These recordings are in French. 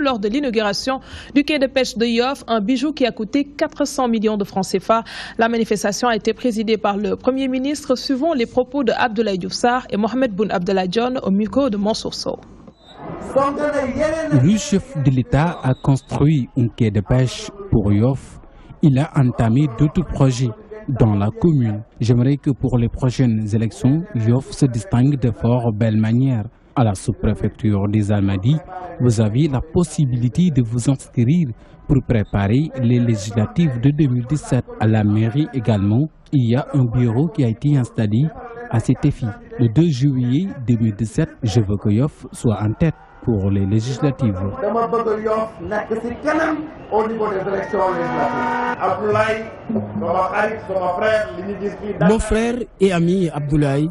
lors de l'inauguration du quai de pêche de Yoff, un bijou qui a coûté 400 millions de francs CFA. La manifestation a été présidée par le Premier ministre, suivant les propos de Abdoulaye Diouf Sarr et Mohamed Boun Abdallah Dionne au micro de Mansour Sow. Le chef de l'État a construit un quai de pêche pour Yoff. Il a entamé d'autres projets dans la commune. J'aimerais que pour les prochaines élections, Yoff se distingue de fort belle manière. À la sous-préfecture des Almadies, vous avez la possibilité de vous inscrire pour préparer les législatives de 2017. À la mairie également, il y a un bureau qui a été installé à cet effet. Le 2 juillet 2017, je veux que Yoff soit en tête pour les législatives. Mon frère et ami Abdoulaye,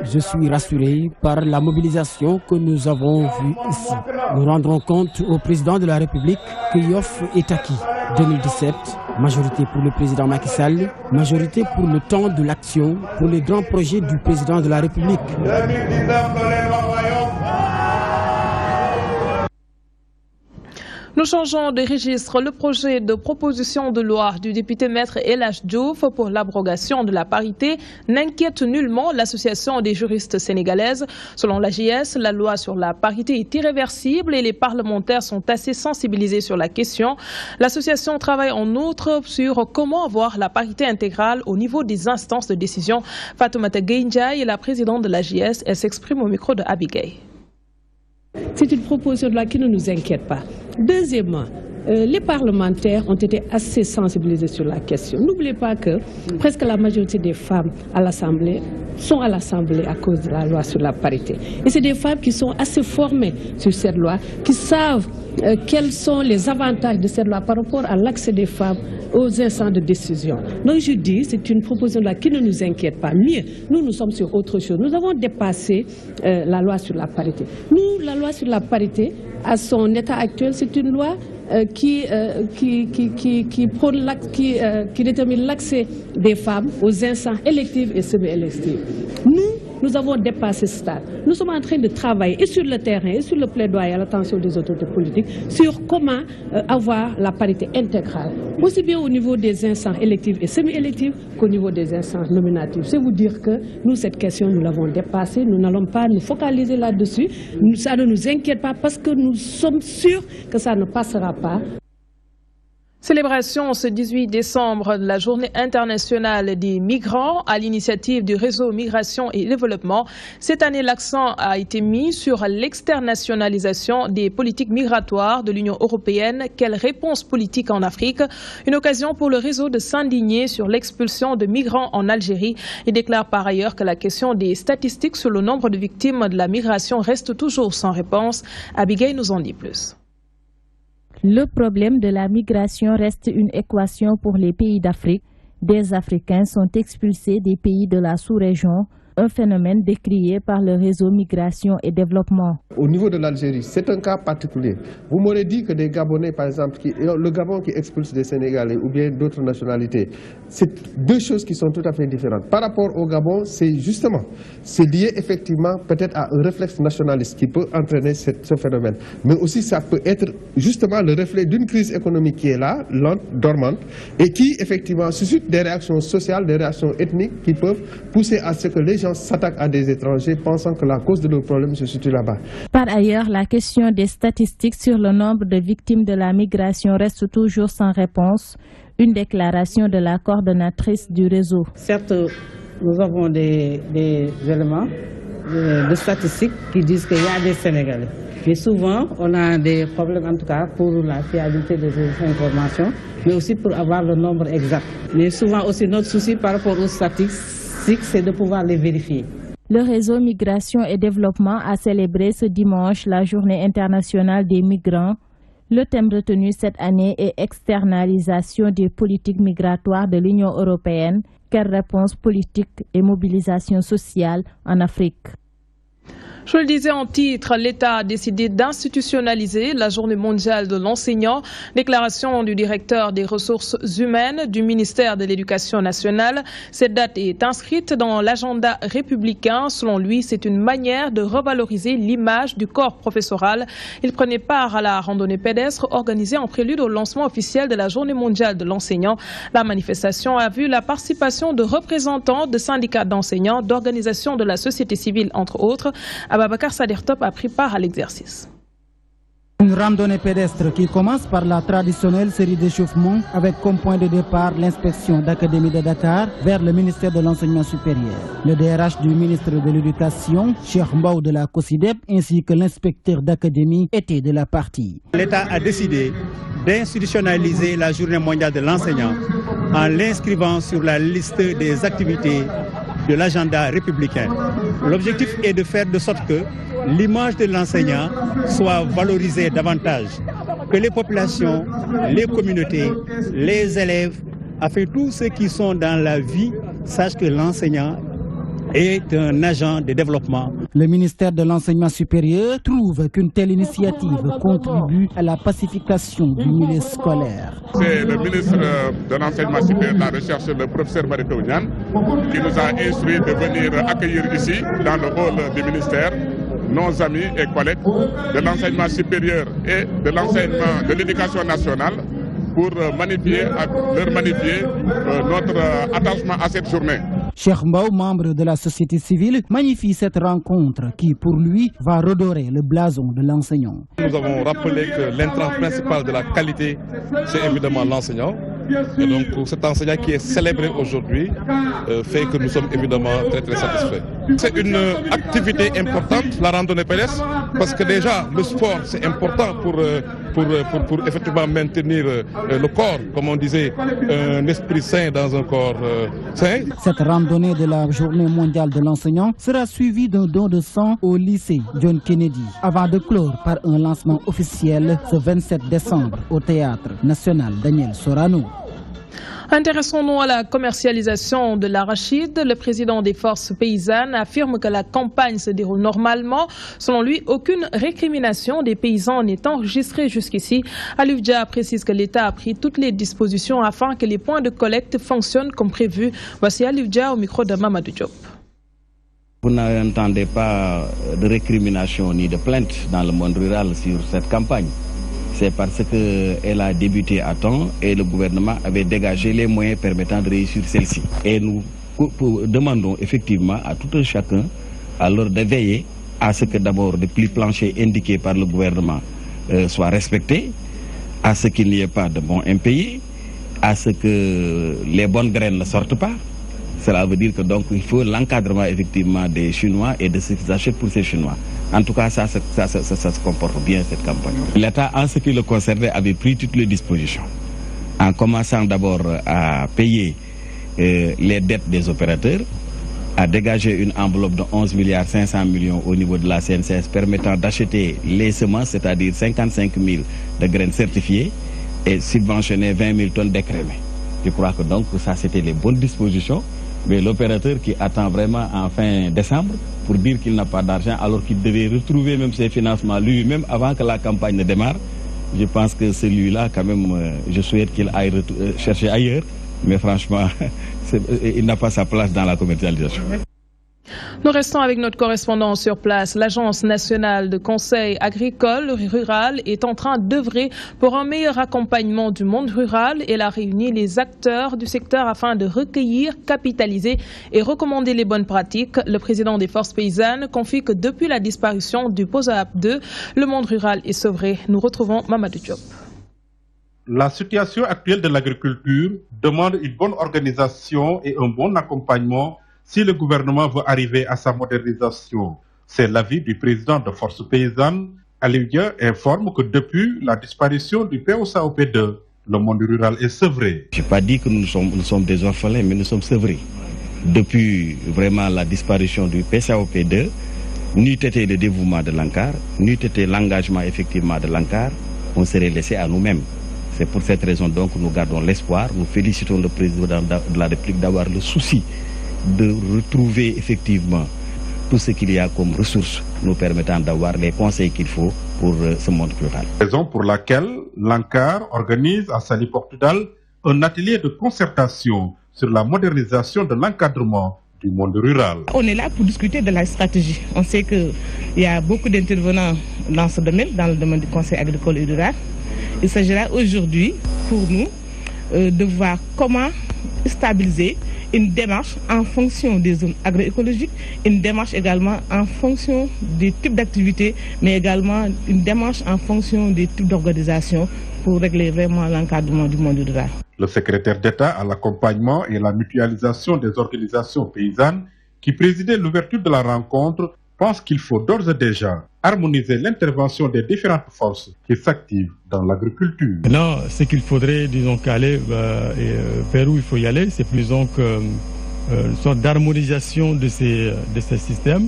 je suis rassuré par la mobilisation que nous avons vue ici. Nous rendrons compte au président de la République que Yoff est acquis. 2017, majorité pour le président Macky Sall, majorité pour le temps de l'action, pour les grands projets du président de la République. 2019, nous changeons de registre. Le projet de proposition de loi du député Maître El Hadj Diouf pour l'abrogation de la parité n'inquiète nullement l'association des juristes sénégalaises. Selon l'AJS, la loi sur la parité est irréversible et les parlementaires sont assez sensibilisés sur la question. L'association travaille en outre sur comment avoir la parité intégrale au niveau des instances de décision. Fatoumata Gueye est la présidente de l'AJS. Elle s'exprime au micro de Abigail. C'est une proposition de loi qui ne nous inquiète pas. Deuxièmement, les parlementaires ont été assez sensibilisés sur la question. N'oubliez pas que presque la majorité des femmes à l'Assemblée sont à l'Assemblée à cause de la loi sur la parité. Et c'est des femmes qui sont assez formées sur cette loi, qui savent quels sont les avantages de cette loi par rapport à l'accès des femmes aux instances de décision. Donc je dis, c'est une proposition de loi qui ne nous inquiète pas. Mieux, nous sommes sur autre chose. Nous avons dépassé la loi sur la parité. Nous, la loi sur la parité, à son état actuel, c'est une loi qui détermine l'accès des femmes aux instances électives et semi-électives. Nous avons dépassé ce stade. Nous sommes en train de travailler et sur le terrain, et sur le plaidoyer à l'attention des autorités politiques, sur comment avoir la parité intégrale, aussi bien au niveau des instances électives et semi-électives qu'au niveau des instances nominatives. C'est vous dire que nous, cette question, nous l'avons dépassée. Nous n'allons pas nous focaliser là-dessus. Ça ne nous inquiète pas parce que nous sommes sûrs que ça ne passera pas. Célébration ce 18 décembre de la Journée internationale des migrants à l'initiative du réseau Migration et Développement. Cette année, l'accent a été mis sur l'externationalisation des politiques migratoires de l'Union européenne. Quelle réponse politique en Afrique? Une occasion pour le réseau de s'indigner sur l'expulsion de migrants en Algérie. Il déclare par ailleurs que la question des statistiques sur le nombre de victimes de la migration reste toujours sans réponse. Abigail nous en dit plus. Le problème de la migration reste une équation pour les pays d'Afrique. Des Africains sont expulsés des pays de la sous-région, un phénomène décrié par le réseau Migration et Développement. Au niveau de l'Algérie, c'est un cas particulier. Vous m'aurez dit que des Gabonais, par exemple, le Gabon qui expulse des Sénégalais ou bien d'autres nationalités, c'est deux choses qui sont tout à fait différentes. Par rapport au Gabon, c'est lié effectivement peut-être à un réflexe nationaliste qui peut entraîner ce phénomène. Mais aussi ça peut être justement le reflet d'une crise économique qui est là, lente, dormante, et qui effectivement suscite des réactions sociales, des réactions ethniques qui peuvent pousser à ce que les gens s'attaquent à des étrangers pensant que la cause de leur problème se situe là-bas. Par ailleurs, la question des statistiques sur le nombre de victimes de la migration reste toujours sans réponse. Une déclaration de la coordonnatrice du réseau. Certes, nous avons des éléments de statistiques qui disent qu'il y a des Sénégalais. Mais souvent, on a des problèmes en tout cas pour la fiabilité des informations, mais aussi pour avoir le nombre exact. Mais souvent aussi notre souci par rapport aux statistiques, c'est de pouvoir les vérifier. Le réseau Migration et Développement a célébré ce dimanche la Journée internationale des migrants. Le thème retenu cette année est externalisation des politiques migratoires de l'Union européenne. Quelle réponse politique et mobilisation sociale en Afrique? Je le disais en titre, l'État a décidé d'institutionnaliser la journée mondiale de l'enseignant. Déclaration du directeur des ressources humaines du ministère de l'Éducation nationale. Cette date est inscrite dans l'agenda républicain. Selon lui, c'est une manière de revaloriser l'image du corps professoral. Il prenait part à la randonnée pédestre organisée en prélude au lancement officiel de la journée mondiale de l'enseignant. La manifestation a vu la participation de représentants de syndicats d'enseignants, d'organisations de la société civile, entre autres. Ababakar Sadertop a pris part à l'exercice. Une randonnée pédestre qui commence par la traditionnelle série d'échauffement avec comme point de départ l'inspection d'Académie de Dakar vers le ministère de l'Enseignement supérieur. Le DRH du ministre de l'Éducation, Cheikh Mbao de la COSIDEP, ainsi que l'inspecteur d'Académie étaient de la partie. L'État a décidé d'institutionnaliser la journée mondiale de l'enseignant en l'inscrivant sur la liste des activités de l'agenda républicain. L'objectif est de faire de sorte que l'image de l'enseignant soit valorisée davantage, que les populations, les communautés, les élèves, enfin tous ceux qui sont dans la vie, sachent que l'enseignant est un agent de développement. Le ministère de l'Enseignement supérieur trouve qu'une telle initiative contribue à la pacification du milieu scolaire. C'est le ministre de l'Enseignement supérieur de la Recherche, le professeur Marito Niane, qui nous a instruit de venir accueillir ici, dans le hall du ministère, nos amis et collègues de l'enseignement supérieur et de l'enseignement de l'éducation nationale pour leur magnifier notre attachement à cette journée. Cheikh Mbao, membre de la société civile, magnifie cette rencontre qui, pour lui, va redorer le blason de l'enseignant. Nous avons rappelé que l'intrant principal de la qualité, c'est évidemment l'enseignant. Et donc cet enseignant qui est célébré aujourd'hui fait que nous sommes évidemment très très satisfaits. C'est une activité importante, la randonnée pédestre, parce que déjà le sport c'est important pour effectivement maintenir le corps, comme on disait, un esprit sain dans un corps sain. Cette randonnée de la journée mondiale de l'enseignant sera suivie d'un don de sang au lycée John Kennedy, avant de clore par un lancement officiel ce 27 décembre au Théâtre National Daniel Sorano. Intéressons-nous à la commercialisation de l'arachide. Le président des forces paysannes affirme que la campagne se déroule normalement. Selon lui, aucune récrimination des paysans n'est enregistrée jusqu'ici. Aliou Dia précise que l'État a pris toutes les dispositions afin que les points de collecte fonctionnent comme prévu. Voici Aliou Dia au micro de Mamadou Diop. Vous n'entendez pas de récrimination ni de plainte dans le monde rural sur cette campagne. C'est parce qu'elle a débuté à temps et le gouvernement avait dégagé les moyens permettant de réussir celle-ci. Et nous demandons effectivement à tout un chacun alors de veiller à ce que d'abord les plis planchers indiqués par le gouvernement soient respectés, à ce qu'il n'y ait pas de bons impayés, à ce que les bonnes graines ne sortent pas. Cela veut dire que donc il faut l'encadrement effectivement des Chinois et de ce qu'ils achètent pour ces Chinois. En tout cas, ça se comporte bien cette campagne. L'État, en ce qui le concernait, avait pris toutes les dispositions. En commençant d'abord à payer les dettes des opérateurs, à dégager une enveloppe de 11 milliards 500 millions au niveau de la CNCS permettant d'acheter les semences, c'est-à-dire 55 000 de graines certifiées et subventionner 20 000 tonnes d'écrémés. Je crois que donc ça c'était les bonnes dispositions. Mais l'opérateur qui attend vraiment en fin décembre pour dire qu'il n'a pas d'argent alors qu'il devait retrouver même ses financements lui-même avant que la campagne ne démarre, je pense que celui-là quand même, je souhaite qu'il aille chercher ailleurs, mais franchement, il n'a pas sa place dans la commercialisation. Nous restons avec notre correspondant sur place. L'Agence nationale de conseil agricole rural est en train d'œuvrer pour un meilleur accompagnement du monde rural. Elle a réuni les acteurs du secteur afin de recueillir, capitaliser et recommander les bonnes pratiques. Le président des forces paysannes confie que depuis la disparition du POSAP 2, le monde rural est sevré. Nous retrouvons Mamadou Diop. La situation actuelle de l'agriculture demande une bonne organisation et un bon accompagnement si le gouvernement veut arriver à sa modernisation. C'est l'avis du président de Force Paysanne. Aliou Dia informe que depuis la disparition du POSAP2, le monde rural est sevré. Je n'ai pas dit que nous sommes des orphelins, mais nous sommes sevrés. Depuis vraiment la disparition du PSAOP2, n'eût été le dévouement de l'ANCAR, n'eût été l'engagement effectivement de l'ANCAR, on serait laissé à nous-mêmes. C'est pour cette raison donc que nous gardons l'espoir, nous félicitons le président de la République d'avoir le souci de retrouver effectivement tout ce qu'il y a comme ressources nous permettant d'avoir les conseils qu'il faut pour ce monde rural. Raison pour laquelle l'ANCAR organise à Saly Portudal un atelier de concertation sur la modernisation de l'encadrement du monde rural. On est là pour discuter de la stratégie. On sait qu'il y a beaucoup d'intervenants dans ce domaine, dans le domaine du conseil agricole et rural. Il s'agira aujourd'hui pour nous de voir comment stabiliser une démarche en fonction des zones agroécologiques, une démarche également en fonction des types d'activités, mais également une démarche en fonction des types d'organisation pour régler vraiment l'encadrement du monde rural. Le secrétaire d'État à l'accompagnement et la mutualisation des organisations paysannes qui présidait l'ouverture de la rencontre pense qu'il faut d'ores et déjà harmoniser l'intervention des différentes forces qui s'activent dans l'agriculture. Non, ce qu'il faudrait, disons, caler vers où il faut y aller, c'est plus une sorte d'harmonisation de ces systèmes,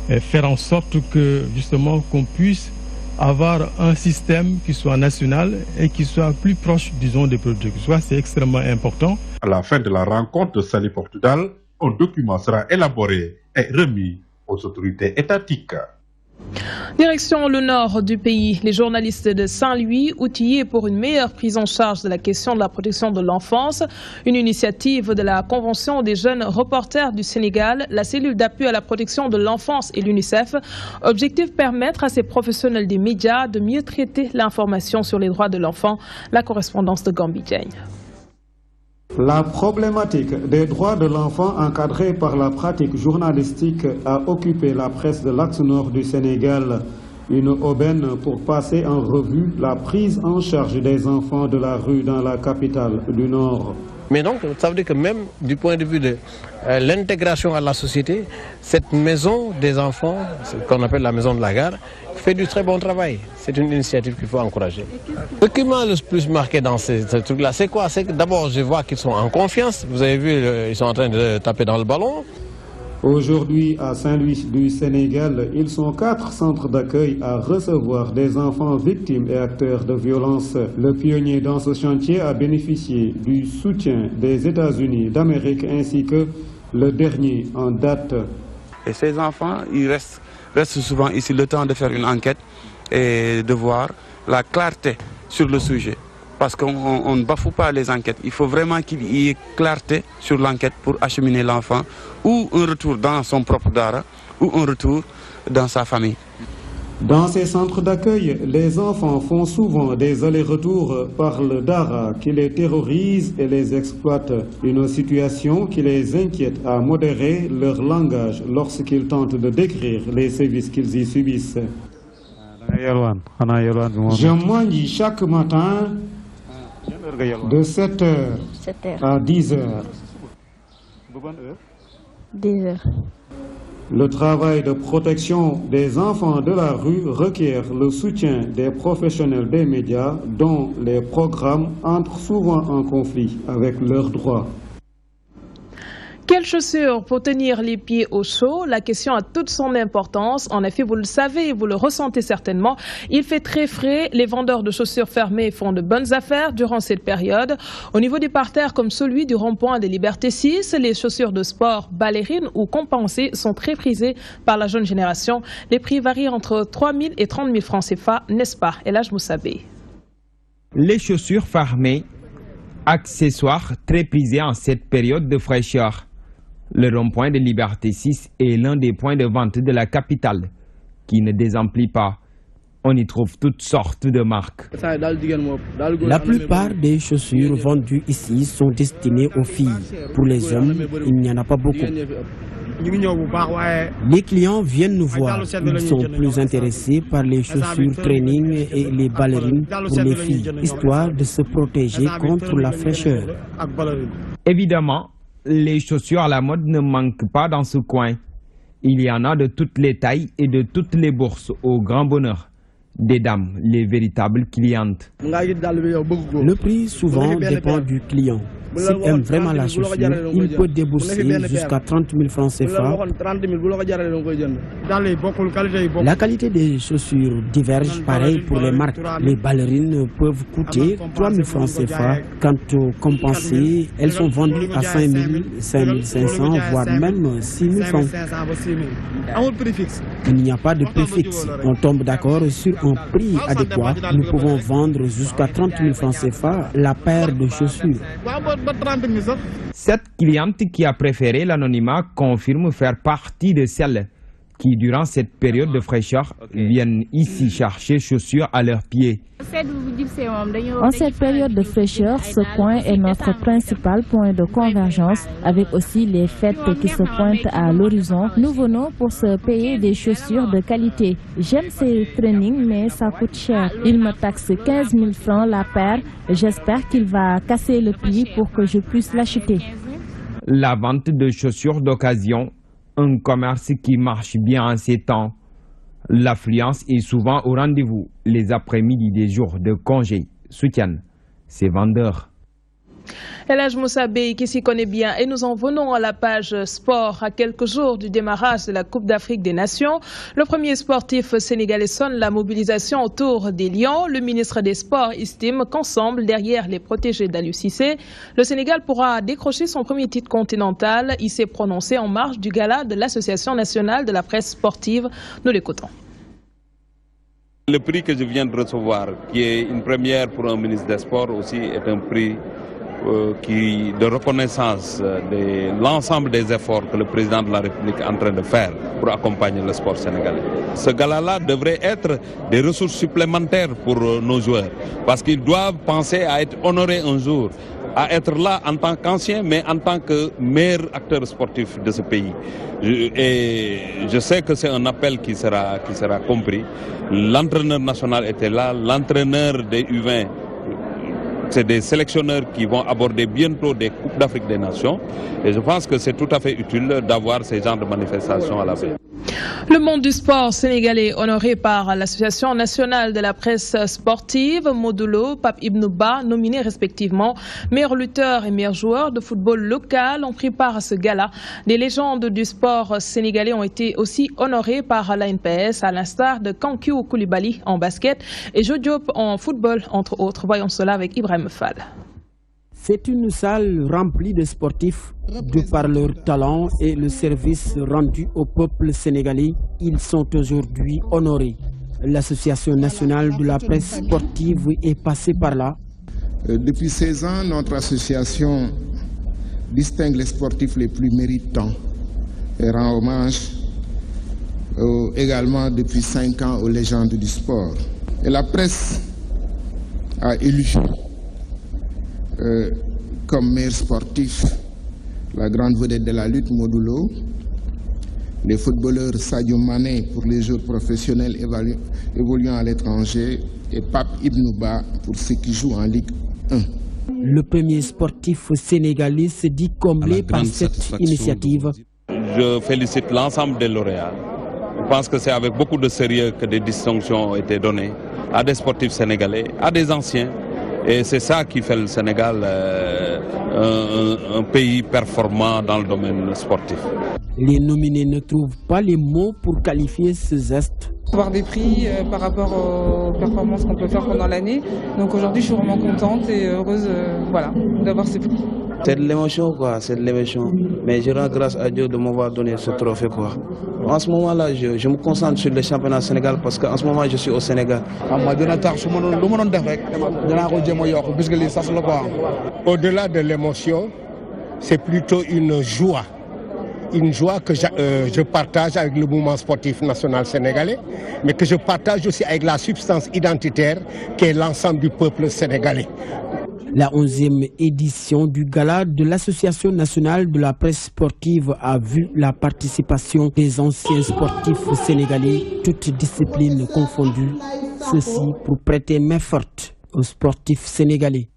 et faire en sorte que justement qu'on puisse avoir un système qui soit national et qui soit plus proche, disons, des producteurs. C'est extrêmement important. À la fin de la rencontre de Saly Portudal, un document sera élaboré et remis aux autorités étatiques. Direction le nord du pays, les journalistes de Saint-Louis outillés pour une meilleure prise en charge de la question de la protection de l'enfance. Une initiative de la Convention des jeunes reporters du Sénégal, la cellule d'appui à la protection de l'enfance et l'UNICEF. Objectif permettre à ces professionnels des médias de mieux traiter l'information sur les droits de l'enfant. La correspondance de Gambi Diagne. La problématique des droits de l'enfant encadrée par la pratique journalistique a occupé la presse de l'axe nord du Sénégal. Une aubaine pour passer en revue la prise en charge des enfants de la rue dans la capitale du Nord. Mais donc, ça veut dire que même du point de vue de l'intégration à la société, cette maison des enfants, ce qu'on appelle la maison de la gare, fait du très bon travail. C'est une initiative qu'il faut encourager. Ce qui m'a le plus marqué dans ce truc-là, c'est quoi? C'est que d'abord, je vois qu'ils sont en confiance. Vous avez vu, ils sont en train de taper dans le ballon. Aujourd'hui, à Saint-Louis du Sénégal, ils sont 4 centres d'accueil à recevoir des enfants victimes et acteurs de violence. Le pionnier dans ce chantier a bénéficié du soutien des États-Unis d'Amérique ainsi que le dernier en date. Et ces enfants, ils restent souvent ici le temps de faire une enquête et de voir la clarté sur le sujet. Parce qu'on ne bafoue pas les enquêtes. Il faut vraiment qu'il y ait clarté sur l'enquête pour acheminer l'enfant ou un retour dans son propre dara ou un retour dans sa famille. Dans ces centres d'accueil, les enfants font souvent des allers-retours par le dara qui les terrorise et les exploite. Une situation qui les inquiète à modérer leur langage lorsqu'ils tentent de décrire les sévices qu'ils y subissent. Je mange chaque matin de 7h à 10h. 10h. Le travail de protection des enfants de la rue requiert le soutien des professionnels des médias dont les programmes entrent souvent en conflit avec leurs droits. Quelles chaussures pour tenir les pieds au chaud? La question a toute son importance. En effet, vous le savez, vous le ressentez certainement. Il fait très frais. Les vendeurs de chaussures fermées font de bonnes affaires durant cette période. Au niveau des parterres comme celui du rond-point de Liberté 6, les chaussures de sport, ballerines ou compensées sont très prisées par la jeune génération. Les prix varient entre 3 000 et 30 000 francs CFA, n'est-ce pas? Elhadj Moussabe. Les chaussures fermées, accessoires très prisés en cette période de fraîcheur. Le rond-point de Liberté 6 est l'un des points de vente de la capitale, qui ne désemplit pas. On y trouve toutes sortes de marques. La plupart des chaussures vendues ici sont destinées aux filles. Pour les hommes, il n'y en a pas beaucoup. Les clients viennent nous voir. Ils sont plus intéressés par les chaussures training et les ballerines pour les filles, histoire de se protéger contre la fraîcheur. Évidemment, les chaussures à la mode ne manquent pas dans ce coin. Il y en a de toutes les tailles et de toutes les bourses, au grand bonheur des dames, les véritables clientes. Le prix souvent dépend du client. S'il aime vraiment la chaussure, il peut débourser jusqu'à 30 000 francs CFA. La qualité des chaussures diverge pareil pour les marques. Les ballerines peuvent coûter 3 000 francs CFA. Quant aux compensées, elles sont vendues à 5 000, 5 500, voire même 6 000 francs. Il n'y a pas de prix fixe. On tombe d'accord sur un prix adéquat. Nous pouvons vendre jusqu'à 30 000 francs CFA la paire de chaussures. Cette cliente qui a préféré l'anonymat confirme faire partie de celles qui, durant cette période de fraîcheur, viennent ici chercher chaussures à leurs pieds. En cette période de fraîcheur, ce coin est notre principal point de convergence, avec aussi les fêtes qui se pointent à l'horizon. Nous venons pour se payer des chaussures de qualité. J'aime ces trainings, mais ça coûte cher. Il me taxe 15 000 francs la paire. J'espère qu'il va casser le prix pour que je puisse l'acheter. La vente de chaussures d'occasion, un commerce qui marche bien en ces temps. L'affluence est souvent au rendez-vous. Les après-midi des jours de congé soutiennent ces vendeurs. Elhadj Moussa Bey qui s'y connaît bien et nous en venons à la page sport. À quelques jours du démarrage de la Coupe d'Afrique des Nations, le premier sportif sénégalais sonne la mobilisation autour des Lions. Le ministre des Sports estime qu'ensemble, derrière les protégés d'Aliou Cissé, le Sénégal pourra décrocher son premier titre continental. Il s'est prononcé en marge du gala de l'Association nationale de la presse sportive. Nous l'écoutons. Le prix que je viens de recevoir, qui est une première pour un ministre des Sports aussi, est un prix de reconnaissance de l'ensemble des efforts que le président de la République est en train de faire pour accompagner le sport sénégalais. Ce gala-là devrait être des ressources supplémentaires pour nos joueurs, parce qu'ils doivent penser à être honorés un jour, à être là en tant qu'anciens, mais en tant que meilleurs acteurs sportifs de ce pays. Et je sais que c'est un appel qui sera compris. L'entraîneur national était là, l'entraîneur des U20, c'est des sélectionneurs qui vont aborder bientôt des Coupes d'Afrique des Nations. Et je pense que c'est tout à fait utile d'avoir ces genres de manifestations à la veille. Le monde du sport sénégalais honoré par l'Association nationale de la presse sportive, Modulo, Pape Ibn Ba, nominés respectivement meilleurs lutteurs et meilleurs joueurs de football local, ont pris part à ce gala. Des légendes du sport sénégalais ont été aussi honorées par l'ANPS, à l'instar de Kankiou Koulibaly en basket et Jo Diop en football, entre autres. Voyons cela avec Ibrahim Fall. C'est une salle remplie de sportifs. De par leur talent et le service rendu au peuple sénégalais, ils sont aujourd'hui honorés. L'Association nationale de la presse sportive est passée par là. Depuis 16 ans, notre association distingue les sportifs les plus méritants et rend hommage également depuis 5 ans aux légendes du sport. Et la presse a élu comme meilleur sportif la grande vedette de la lutte, Modulo, les footballeurs Sadio Mané pour les joueurs professionnels évoluant à l'étranger et Pape Ibn Ba pour ceux qui jouent en Ligue 1. Le premier sportif sénégalais se dit comblé par cette initiative. Je félicite l'ensemble des lauréats. Je pense que c'est avec beaucoup de sérieux que des distinctions ont été données à des sportifs sénégalais, à des anciens. Et c'est ça qui fait le Sénégal un pays performant dans le domaine sportif. Les nominés ne trouvent pas les mots pour qualifier ce geste. Avoir des prix par rapport aux performances qu'on peut faire pendant l'année. Donc aujourd'hui, je suis vraiment contente et heureuse d'avoir ces prix. C'est de l'émotion, quoi, c'est de l'émotion. Mais je rends grâce à Dieu de m'avoir donné ce trophée, quoi. En ce moment-là, je me concentre sur le championnat Sénégal parce qu'en ce moment, je suis au Sénégal. Au-delà de l'émotion, c'est plutôt une joie. Une joie que je partage avec le mouvement sportif national sénégalais, mais que je partage aussi avec la substance identitaire qui est l'ensemble du peuple sénégalais. La 11e édition du gala de l'Association nationale de la presse sportive a vu la participation des anciens sportifs sénégalais, toutes disciplines confondues. Ceci pour prêter main forte aux sportifs sénégalais.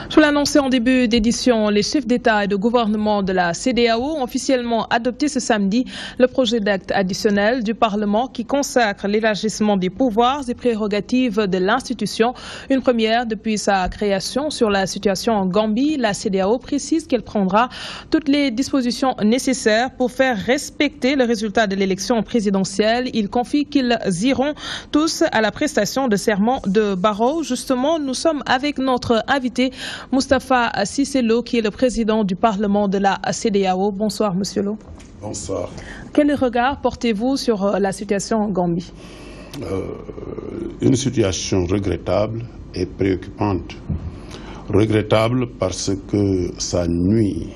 Je l'ai annoncé en début d'édition, les chefs d'État et de gouvernement de la CEDEAO ont officiellement adopté ce samedi le projet d'acte additionnel du Parlement qui consacre l'élargissement des pouvoirs et prérogatives de l'institution. Une première depuis sa création. Sur la situation en Gambie, la CEDEAO précise qu'elle prendra toutes les dispositions nécessaires pour faire respecter le résultat de l'élection présidentielle. Il confie qu'ils iront tous à la prestation de serment de Barrow. Justement, nous sommes avec notre invité Moustapha Cissé Lo, qui est le président du Parlement de la CEDEAO. Bonsoir, monsieur Lo. Bonsoir. Quel regard portez-vous sur la situation en Gambie? Une situation regrettable et préoccupante. Regrettable parce que ça nuit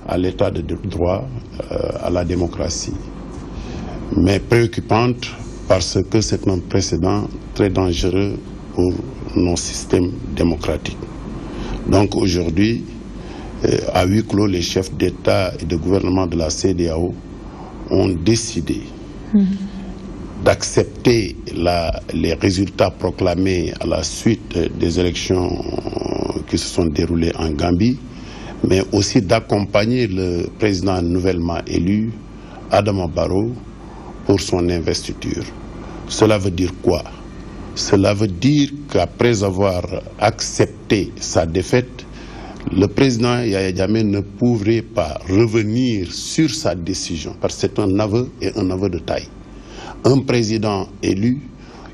à l'état de droit, à la démocratie. Mais préoccupante parce que c'est un précédent très dangereux pour nos systèmes démocratiques. Donc aujourd'hui, à huis clos, les chefs d'État et de gouvernement de la CEDEAO ont décidé d'accepter les résultats proclamés à la suite des élections qui se sont déroulées en Gambie, mais aussi d'accompagner le président nouvellement élu, Adama Barrow, pour son investiture. Cela veut dire quoi? Cela veut dire qu'après avoir accepté sa défaite, le président Yahya Jammeh ne pourrait pas revenir sur sa décision, parce que c'est un aveu et un aveu de taille. Un président élu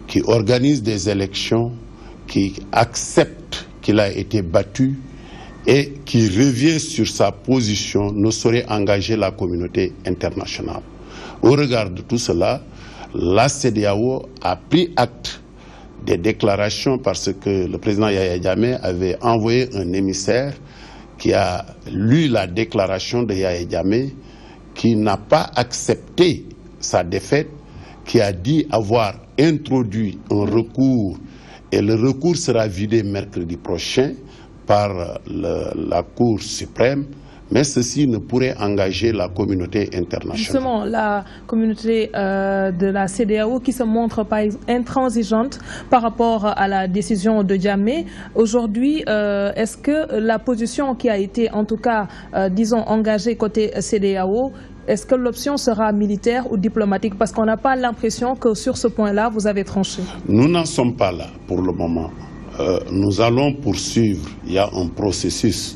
qui organise des élections, qui accepte qu'il a été battu et qui revient sur sa position ne saurait engager la communauté internationale. Au regard de tout cela, la CEDEAO a pris acte des déclarations parce que le président Yahya Jammeh avait envoyé un émissaire qui a lu la déclaration de Yahya Jammeh, qui n'a pas accepté sa défaite, qui a dit avoir introduit un recours et le recours sera vidé mercredi prochain par la Cour suprême. Mais ceci ne pourrait engager la communauté internationale. Justement, la communauté de la CEDEAO qui se montre intransigeante par rapport à la décision de Jammeh. Aujourd'hui, est-ce que la position qui a été, en tout cas, disons, engagée côté CEDEAO, est-ce que l'option sera militaire ou diplomatique? Parce qu'on n'a pas l'impression que sur ce point-là, vous avez tranché. Nous n'en sommes pas là pour le moment. Nous allons poursuivre. Il y a un processus.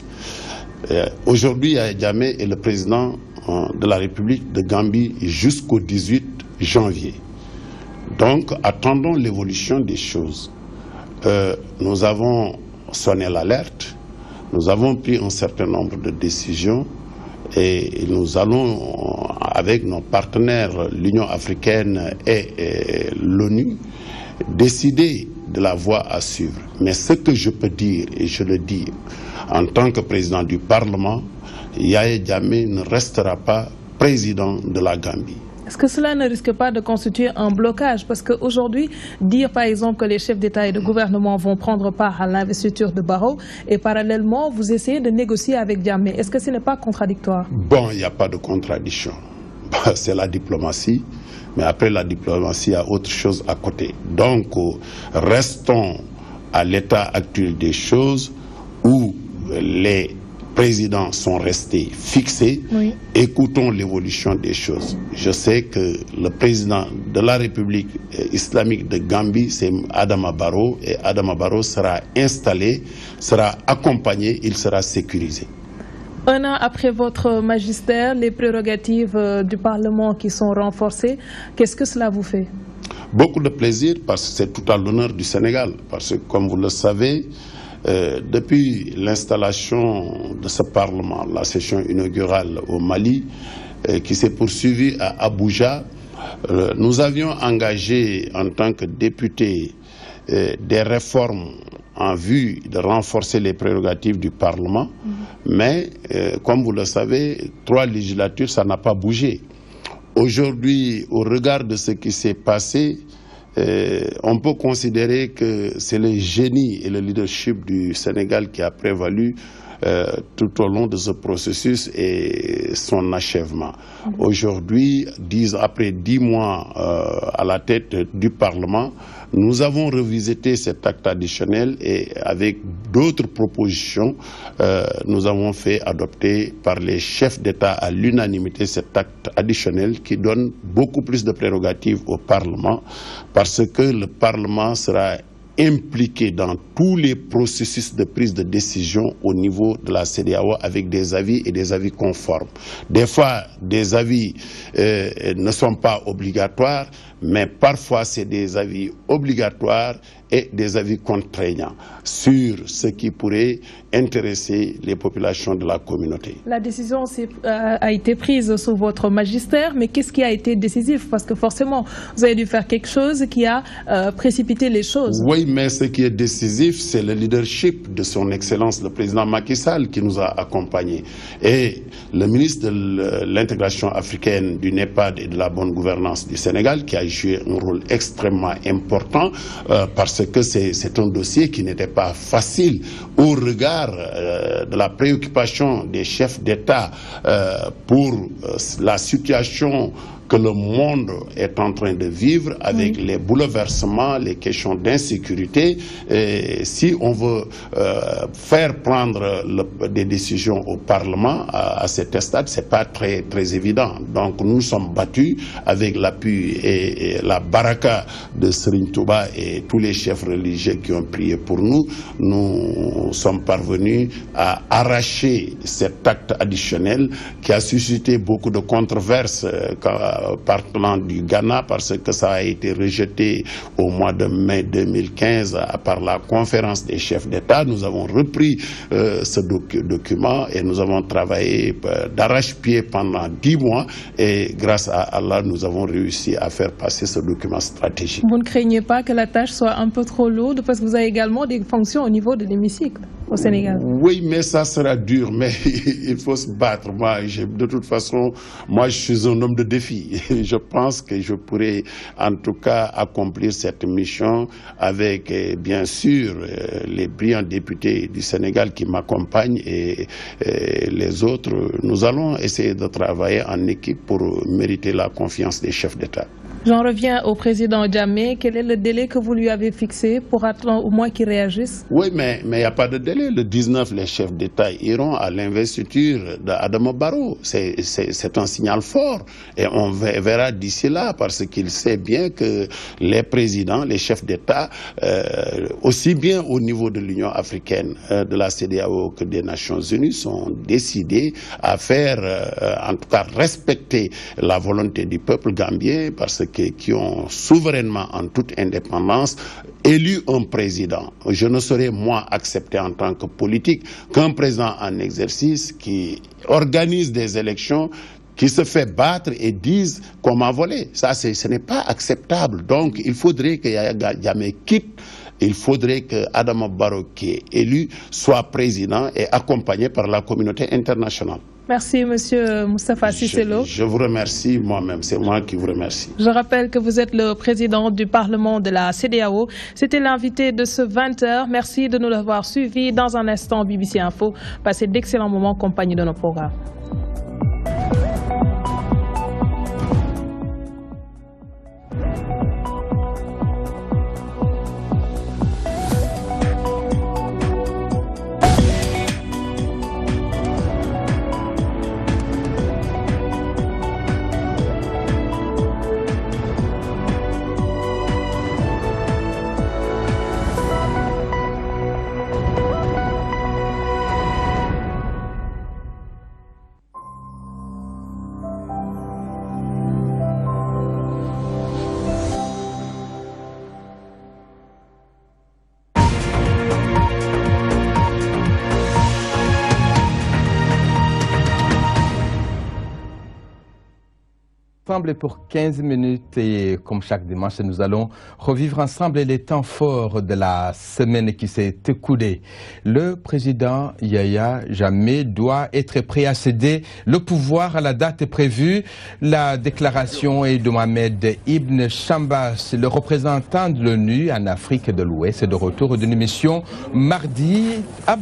Aujourd'hui, Yahya Jammeh est le président de la République de Gambie jusqu'au 18 janvier. Donc, attendons l'évolution des choses. Nous avons sonné l'alerte, nous avons pris un certain nombre de décisions et nous allons, avec nos partenaires, l'Union africaine et l'ONU, décider de la voie à suivre. Mais ce que je peux dire, et je le dis en tant que président du Parlement, Yahya Jammeh ne restera pas président de la Gambie. Est-ce que cela ne risque pas de constituer un blocage? Parce qu'aujourd'hui, dire par exemple que les chefs d'État et de gouvernement vont prendre part à l'investiture de Barrow et parallèlement vous essayez de négocier avec Jammeh, est-ce que ce n'est pas contradictoire? Bon, il n'y a pas de contradiction. C'est la diplomatie. Mais après la diplomatie, il y a autre chose à côté. Donc, restons à l'état actuel des choses où les présidents sont restés fixés. Oui. Écoutons l'évolution des choses. Je sais que le président de la République islamique de Gambie, c'est Adama Barrow, et Adama Barrow sera installé, sera accompagné, il sera sécurisé. Un an après votre magistère, les prérogatives du Parlement qui sont renforcées, qu'est-ce que cela vous fait? Beaucoup de plaisir parce que c'est tout à l'honneur du Sénégal. Parce que comme vous le savez, depuis l'installation de ce Parlement, la session inaugurale au Mali, qui s'est poursuivie à Abuja, nous avions engagé en tant que députés des réformes en vue de renforcer les prérogatives du Parlement. Mais, comme vous le savez, 3 législatures, ça n'a pas bougé. Aujourd'hui, au regard de ce qui s'est passé, on peut considérer que c'est le génie et le leadership du Sénégal qui a prévalu tout au long de ce processus et son achèvement. Aujourd'hui, après 10 mois à la tête du Parlement, nous avons revisité cet acte additionnel et avec d'autres propositions, nous avons fait adopter par les chefs d'État à l'unanimité cet acte additionnel qui donne beaucoup plus de prérogatives au Parlement parce que le Parlement sera impliqué dans tous les processus de prise de décision au niveau de la CEDEAO avec des avis et des avis conformes. Des fois, des avis ne sont pas obligatoires, mais parfois c'est des avis obligatoires et des avis contraignants sur ce qui pourrait intéresser les populations de la communauté. La décision a été prise sous votre magistère, mais qu'est-ce qui a été décisif? Parce que forcément, vous avez dû faire quelque chose qui a précipité les choses. Oui, mais ce qui est décisif, c'est le leadership de son Excellence, le président Macky Sall, qui nous a accompagnés. Et le ministre de l'intégration africaine, du NEPAD et de la bonne gouvernance du Sénégal, qui a joué un rôle extrêmement important parce que c'est un dossier qui n'était pas facile au regard de la préoccupation des chefs d'État pour la situation que le monde est en train de vivre avec les bouleversements, les questions d'insécurité. Si on veut faire prendre des décisions au Parlement à cet stade, c'est pas très évident. Donc nous sommes battus avec l'appui et la baraka de Serigne Touba et tous les chefs religieux qui ont prié pour nous. Nous sommes parvenus à arracher cet acte additionnel qui a suscité beaucoup de controverses partant du Ghana parce que ça a été rejeté au mois de mai 2015 par la conférence des chefs d'État. Nous avons repris ce document et nous avons travaillé d'arrache-pied pendant 10 mois et grâce à Allah, nous avons réussi à faire passer ce document stratégique. Vous ne craignez pas que la tâche soit un peu trop lourde parce que vous avez également des fonctions au niveau de l'hémicycle au Sénégal? Oui, mais ça sera dur, mais il faut se battre. De toute façon, moi je suis un homme de défi. Je pense que je pourrais en tout cas accomplir cette mission avec bien sûr les brillants députés du Sénégal qui m'accompagnent et les autres. Nous allons essayer de travailler en équipe pour mériter la confiance des chefs d'État. J'en reviens au président Jammeh. Quel est le délai que vous lui avez fixé pour attendre au moins qu'il réagisse? Oui, mais il n'y a pas de délai. Le 19, les chefs d'État iront à l'investiture d'Adama Barrow. C'est un signal fort. Et on verra d'ici là, parce qu'il sait bien que les présidents, les chefs d'État, aussi bien au niveau de l'Union africaine, de la CEDEAO que des Nations Unies, sont décidés à faire, en tout cas, respecter la volonté du peuple gambien, parce qui ont souverainement, en toute indépendance, élu un président. Je ne saurais, moi, accepter en tant que politique qu'un président en exercice qui organise des élections, qui se fait battre et dise qu'on m'a volé. Ça, ce n'est pas acceptable. Donc, il faudrait que Yaya Jammeh quitte. Il faudrait que Adama Barrow, qui est élu, soit président et accompagné par la communauté internationale. Merci, Monsieur Moustapha Cissé Lo. Je vous remercie moi-même, c'est moi qui vous remercie. Je rappelle que vous êtes le président du Parlement de la CEDEAO. C'était l'invité de ce 20h. Merci de nous avoir suivis. Dans un instant, BBC Info. Passez d'excellents moments en compagnie de nos programmes. Pour 15 minutes et comme chaque dimanche, nous allons revivre ensemble les temps forts de la semaine qui s'est écoulée. Le président Yaya Jammeh doit être prêt à céder le pouvoir à la date prévue. La déclaration est de Mohamed Ibn Chambas, le représentant de l'ONU en Afrique de l'Ouest, de retour d'une mission mardi à